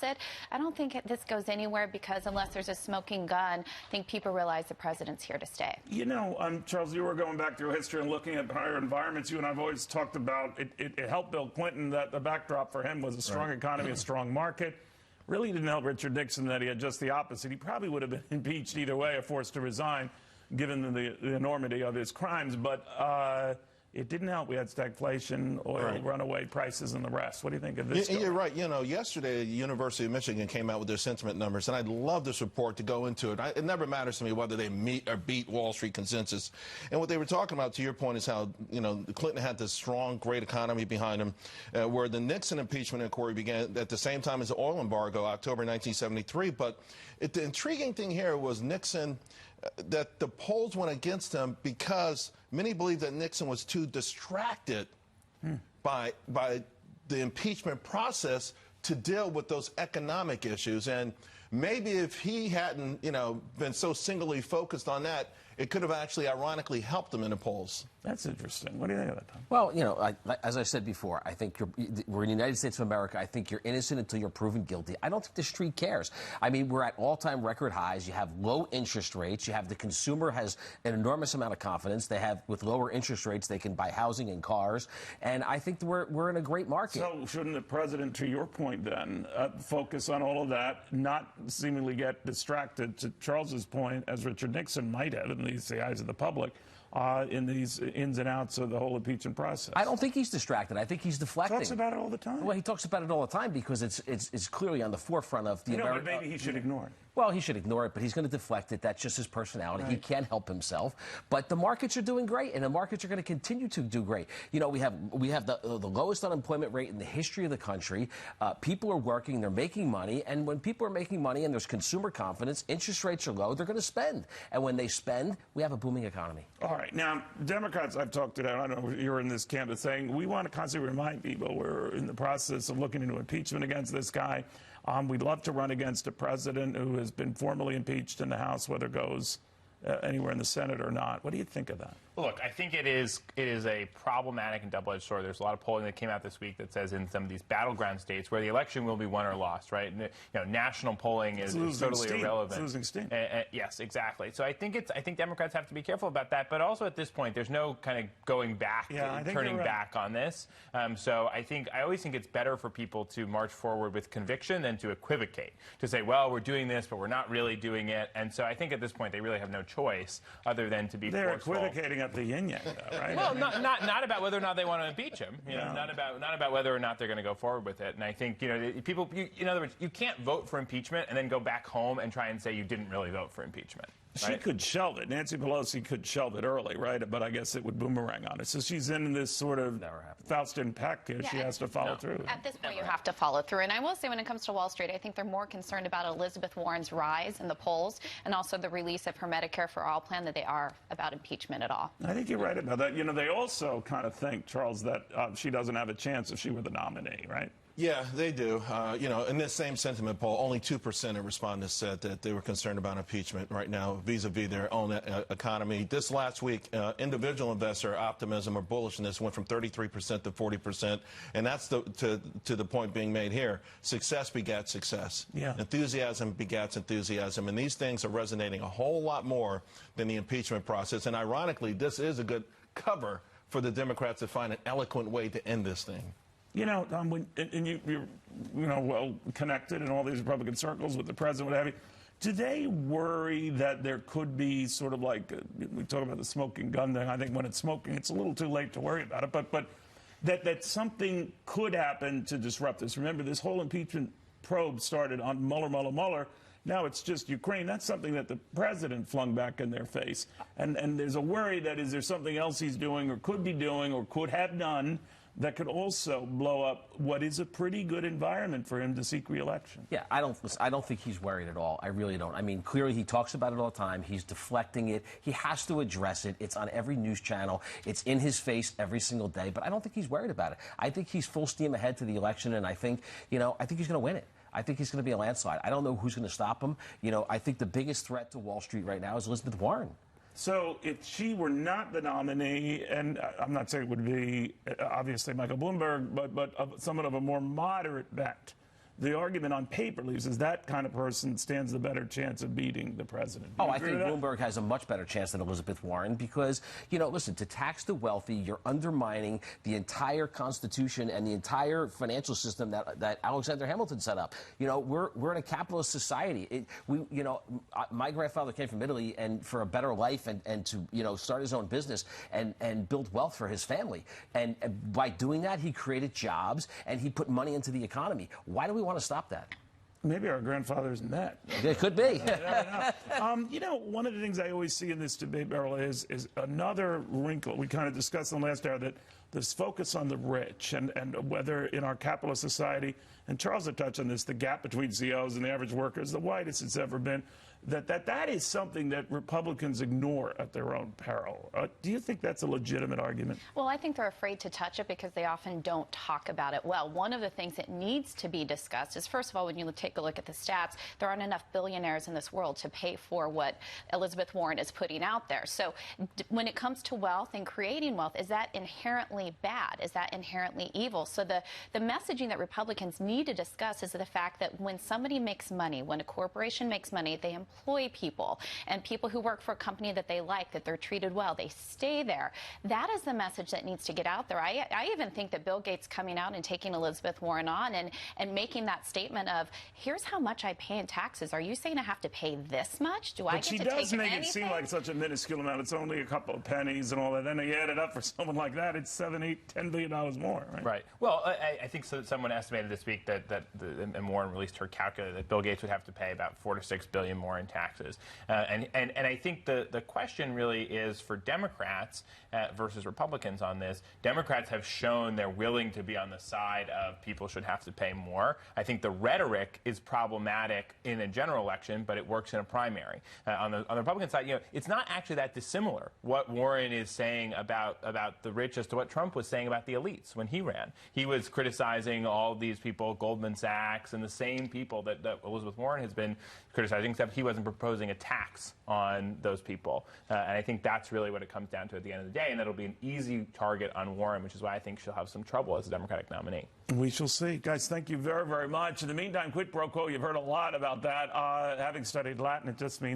I don't think this goes anywhere because unless there's a smoking gun, I think people realize the president's here to stay. You know, Charles, you were going back through history and looking at prior environments. You and I have always talked about it helped Bill Clinton that the backdrop for him was a strong economy, a strong market. Really didn't help Richard Nixon that he had just the opposite. He probably would have been impeached either way or forced to resign given the enormity of his crimes. But it didn't help. We had stagflation, oil, runaway prices, and the rest. What do you think of this? You're right. You know, yesterday, the University of Michigan came out with their sentiment numbers, and I'd love this report to go into it. It never matters to me whether they meet or beat Wall Street consensus. And what they were talking about, to your point, is how, you know, Clinton had this strong, great economy behind him, where the Nixon impeachment inquiry began at the same time as the oil embargo, October 1973. But the intriguing thing here was Nixon, that the polls went against him because many believe that Nixon was too distracted by the impeachment process to deal with those economic issues. And maybe if he hadn't, you know, been so singly focused on that, it could have actually ironically helped him in the polls. That's interesting. What do you think of that, Tom? Well, you know, as I said before, I think we're in the United States of America. I think you're innocent until you're proven guilty. I don't think the street cares. I mean, we're at all-time record highs. You have low interest rates. You have the consumer has an enormous amount of confidence. They have, with lower interest rates, they can buy housing and cars. And I think we're in a great market. So shouldn't the president, to your point then, focus on all of that, not seemingly get distracted, to Charles's point, as Richard Nixon might have, at least the eyes of the public, in these ins and outs of the whole impeachment process? I don't think he's distracted. I think he's deflecting. Talks about it all the time. Well, he talks about it all the time because it's clearly on the forefront of the American. But maybe he should ignore it. Well, he should ignore it, but he's going to deflect it. That's just his personality. Right. He can't help himself. But the markets are doing great, and the markets are going to continue to do great. You know, we have the lowest unemployment rate in the history of the country. People are working, they're making money, and when people are making money and there's consumer confidence, interest rates are low, they're going to spend. And when they spend, we have a booming economy. All right. Now, Democrats, I've talked to them, I don't know if you're in this camp, of saying we want to constantly remind people we're in the process of looking into impeachment against this guy. We'd love to run against a president who has been formally impeached in the House, whether it goes anywhere in the Senate or not. What do you think of that? Look, I think it is a problematic and double-edged sword. There's a lot of polling that came out this week that says in some of these battleground states where the election will be won or lost, right? And, you know, national polling is totally irrelevant. It's losing steam. Yes, exactly. So I think Democrats have to be careful about that. But also at this point, there's no kind of going back, turning back on this. So I always think it's better for people to march forward with conviction than to equivocate, to say, well, we're doing this, but we're not really doing it. And so I think at this point they really have no choice other than to be forceful. They're equivocating at the yin-yang, though, right? Well, not about whether or not they want to impeach him. You know, not about whether or not they're going to go forward with it. And I think, you know, people, in other words, you can't vote for impeachment and then go back home and try and say you didn't really vote for impeachment. Right? She could shelve it. Nancy Pelosi could shelve it early, right? But I guess it would boomerang on it. So she's in this sort of Faustian pact here. She has to follow through. At this point, you have to follow through. And I will say when it comes to Wall Street, I think they're more concerned about Elizabeth Warren's rise in the polls and also the release of her Medicare for All plan than they are about impeachment at all. I think you're right about that. You know, they also kind of think, Charles, that she doesn't have a chance if she were the nominee, right? Yeah, they do. You know, in this same sentiment poll, only 2% of respondents said that they were concerned about impeachment right now vis-a-vis their own economy. This last week, individual investor optimism or bullishness went from 33% to 40%, and that's to the point being made here. Success begats success. Yeah. Enthusiasm begats enthusiasm, and these things are resonating a whole lot more than the impeachment process. And ironically, this is a good cover for the Democrats to find an eloquent way to end this thing. You know, you're well connected in all these Republican circles with the president, what have you. Do they worry that there could be sort of like, we talk about the smoking gun thing. I think when it's smoking, it's a little too late to worry about it. But that something could happen to disrupt this. Remember, this whole impeachment probe started on Mueller. Now it's just Ukraine. That's something that the president flung back in their face. And there's a worry that is there something else he's doing or could be doing or could have done that could also blow up what is a pretty good environment for him to seek re-election. Yeah, I don't think he's worried at all. I really don't. I mean, clearly he talks about it all the time. He's deflecting it. He has to address it. It's on every news channel. It's in his face every single day. But I don't think he's worried about it. I think he's full steam ahead to the election, and I think he's going to win it. I think he's going to be a landslide. I don't know who's going to stop him. You know, I think the biggest threat to Wall Street right now is Elizabeth Warren. So if she were not the nominee, and I'm not saying it would be obviously Michael Bloomberg, but somewhat of a more moderate bet, the argument on paper leaves is that kind of person stands the better chance of beating the president. Oh, I think Bloomberg has a much better chance than Elizabeth Warren because, you know, listen, to tax the wealthy, you're undermining the entire Constitution and the entire financial system that Alexander Hamilton set up. You know, we're in a capitalist society. My grandfather came from Italy and for a better life and to, you know, start his own business and build wealth for his family. And by doing that, he created jobs and he put money into the economy. Why do we want to stop that? Maybe our grandfathers met. It could be. You know, one of the things I always see in this debate, Beryl, is another wrinkle. We kind of discussed in the last hour that this focus on the rich and whether in our capitalist society, and Charles had touched on this, the gap between CEOs and the average worker is the widest it's ever been, that is something that Republicans ignore at their own peril. Do you think that's a legitimate argument? Well, I think they're afraid to touch it because they often don't talk about it well. One of the things that needs to be discussed is, first of all, when you take a look at the stats, there aren't enough billionaires in this world to pay for what Elizabeth Warren is putting out there. So when it comes to wealth and creating wealth, is that inherently bad? Is that inherently evil? So the messaging that Republicans need to discuss is the fact that when somebody makes money, when a corporation makes money, they employ people, and people who work for a company that they like, that they're treated well, they stay there. That is the message that needs to get out there. I even think that Bill Gates coming out and taking Elizabeth Warren on and making that statement of, here's how much I pay in taxes. Are you saying I have to pay this much? Do I get to take anything? But she does make it seem like such a minuscule amount. It's only a couple of pennies and all that. Then they add it up for someone like that. It's $7, $8, $10 billion more, right? Right. Well, I think someone estimated this week and Warren released her calculator that Bill Gates would have to pay about $4 to $6 billion more in taxes. And I think the question really is for Democrats versus Republicans on this. Democrats have shown they're willing to be on the side of people should have to pay more. I think the rhetoric is problematic in a general election, but it works in a primary. On the Republican side, you know, it's not actually that dissimilar what Warren is saying about the rich as to what Trump was saying about the elites when he ran. He was criticizing all these people, Goldman Sachs, and the same people that Elizabeth Warren has been criticizing, except he wasn't proposing a tax on those people. And I think that's really what it comes down to at the end of the day, and that'll be an easy target on Warren, which is why I think she'll have some trouble as a Democratic nominee. We shall see. Guys, thank you very, very much. In the meantime, quid pro quo, you've heard a lot about that. Having studied Latin, it just means